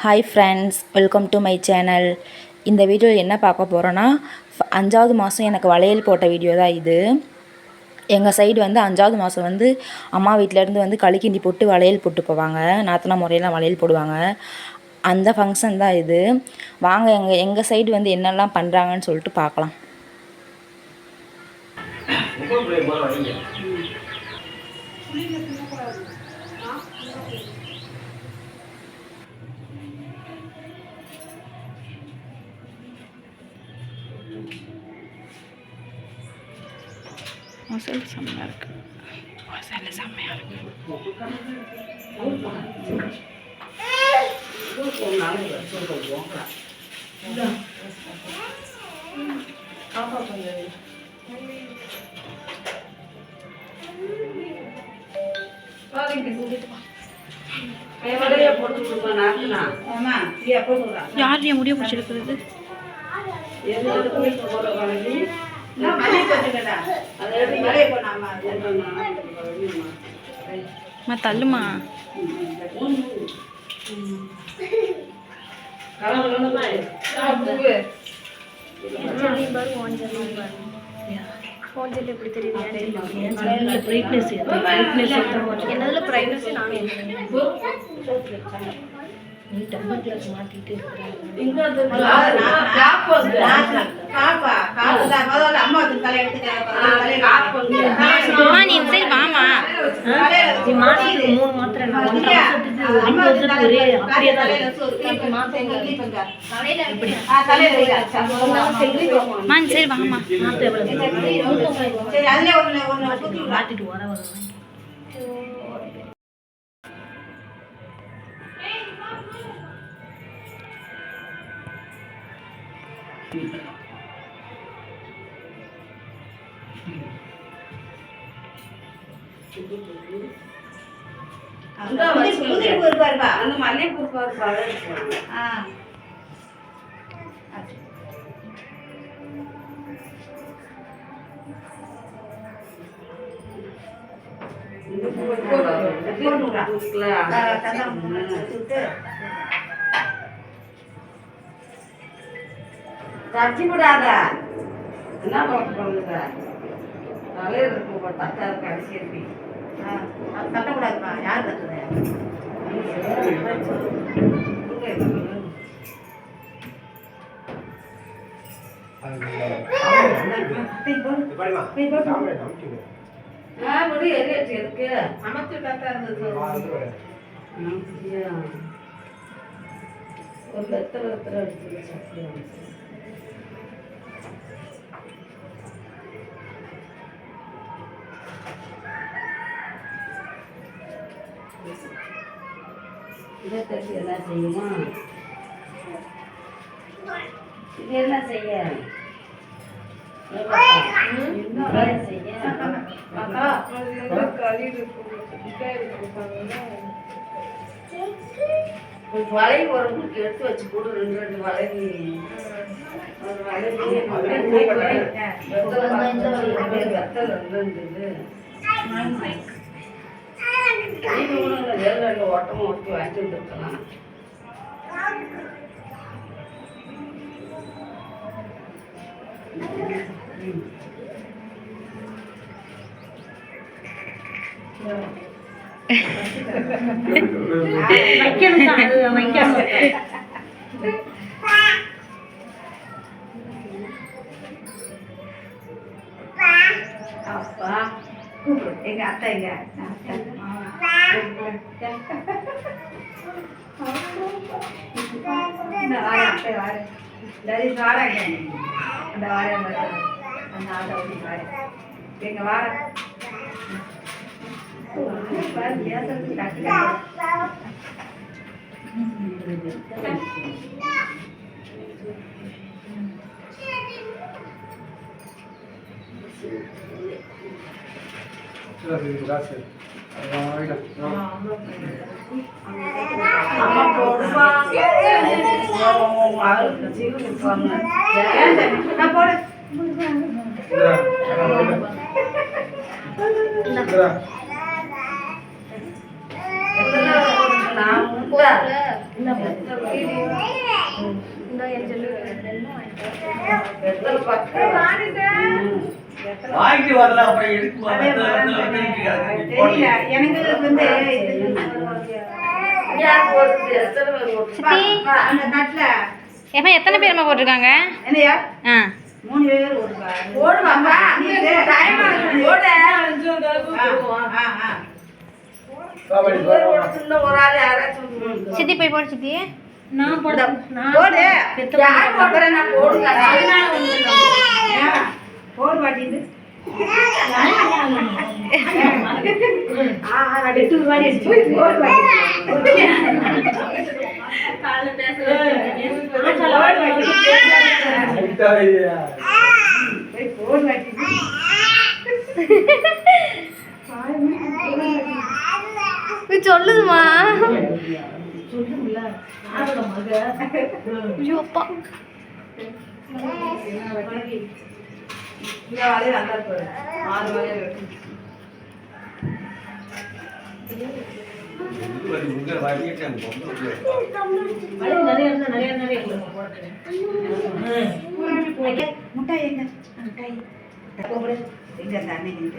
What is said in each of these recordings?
Hi friends, welcome to my channel. இந்த வீடியோவில் என்ன பார்க்க போகிறோன்னா, 5வது மாதம் எனக்கு வளையல் போட்ட வீடியோ தான் இது. எங்கள் சைடு வந்து 5வது மாதம் வந்து அம்மா வீட்டிலேருந்து வந்து களிக்கிண்டி போட்டு வளையல் போட்டு போவாங்க. நாத்தனா முறையெல்லாம் வளையல் போடுவாங்க. அந்த ஃபங்க்ஷன் தான் இது. வாங்க எங்கள் சைடு வந்து என்னெல்லாம் பண்ணுறாங்கன்னு சொல்லிட்டு பார்க்கலாம். மசாலா செம்மையாக இருக்குது. மசாலா செம்மையாக இருக்குது. யார் முடிய பிடிச்சிருக்கிறது? தள்ளுமா எப்படி தெரியுது? என்னதுல பிரைட்னஸ் நானே டெம்பர் கிளாஸ் மாட்டிட்டு தச்சு விடாத. என்ன பண்ணுங்க? தலையில் இருக்க தட்டா கடைசி இருக்கு. தட்டக்கூடாதுப்பா. யார் தட்டுறது? இருக்கு அமைச்சு கரெக்டா இருந்தது. ஒரு எத்தனை அடிச்சு சக்தி இதை தட்டி என்ன செய்யுமா? இது என்ன செய்ய வலை உரம்புக்கு எடுத்து வச்சு போடு. ரெண்டு வலை ஓட்டமா ஓட்டி வாங்கிட்டு வந்துருக்கலாம். அப்பா எங்க அத்தை எங்க எங்க வார gracias. வாங்கி வரல அப்புறம் எடுத்து எனக்கு வந்து ஏமா எத்தனை பேருமா போட்டிருக்காங்க? என்னையா? ஆ 3 பேர் ஓடுவாப்பா. நீ டைம் ஆகுது. ஓடு. ஒரு ஆள் யாராச்சும் சித்தி போய் போடு சித்தி. நான் போடு. போடு. யார் போடுறா நான் போடுங்க. போடு மாட்டீங்க. வெட்டு மாதிரி போடு மாட்டீங்க. கால்ல சொல்லுதுமா முட்டாய் எங்க முட்டாய் எங்க தானே எங்க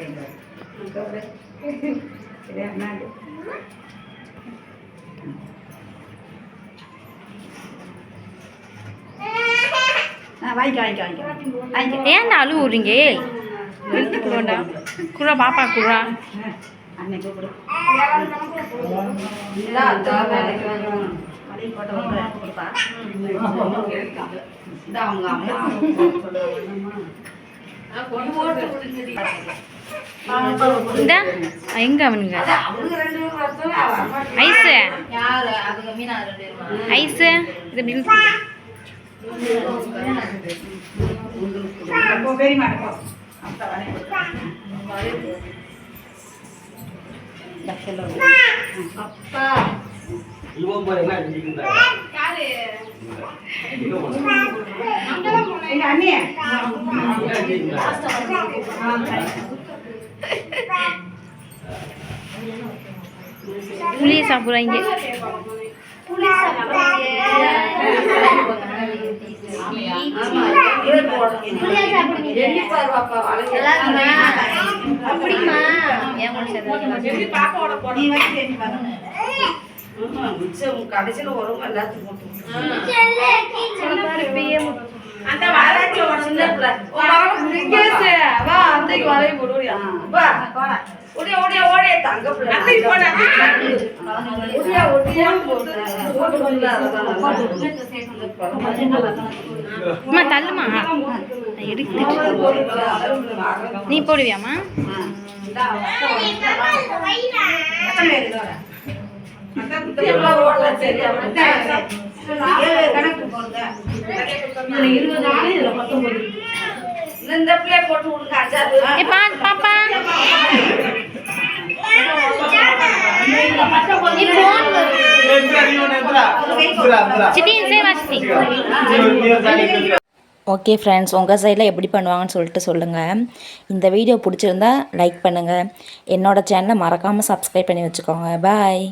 ஏன்டா அழுவுறீங்க? எழுத்துக்குறோண்டா குறா பாப்பா குறா அன்னைக்கு கூட அவங்க அம்மா எங்க அவனுங்க ஐஸ் ஐஸ் இது அப்பா புளிய சாப்பிடுறாங்க. கடைசியில வரும் எல்லாத்துக்கும் தள்ளுமா எடுத்து நீ போடுவியாமா? பாப்பா ஓகே ஃப்ரெண்ட்ஸ், உங்கள் சைடில் எப்படி பண்ணுவாங்கன்னு சொல்லிட்டு சொல்லுங்கள். இந்த வீடியோ பிடிச்சிருந்தா லைக் பண்ணுங்கள். என்னோடய சேனலை மறக்காமல் சப்ஸ்கிரைப் பண்ணி வச்சுக்கோங்க. பாய்.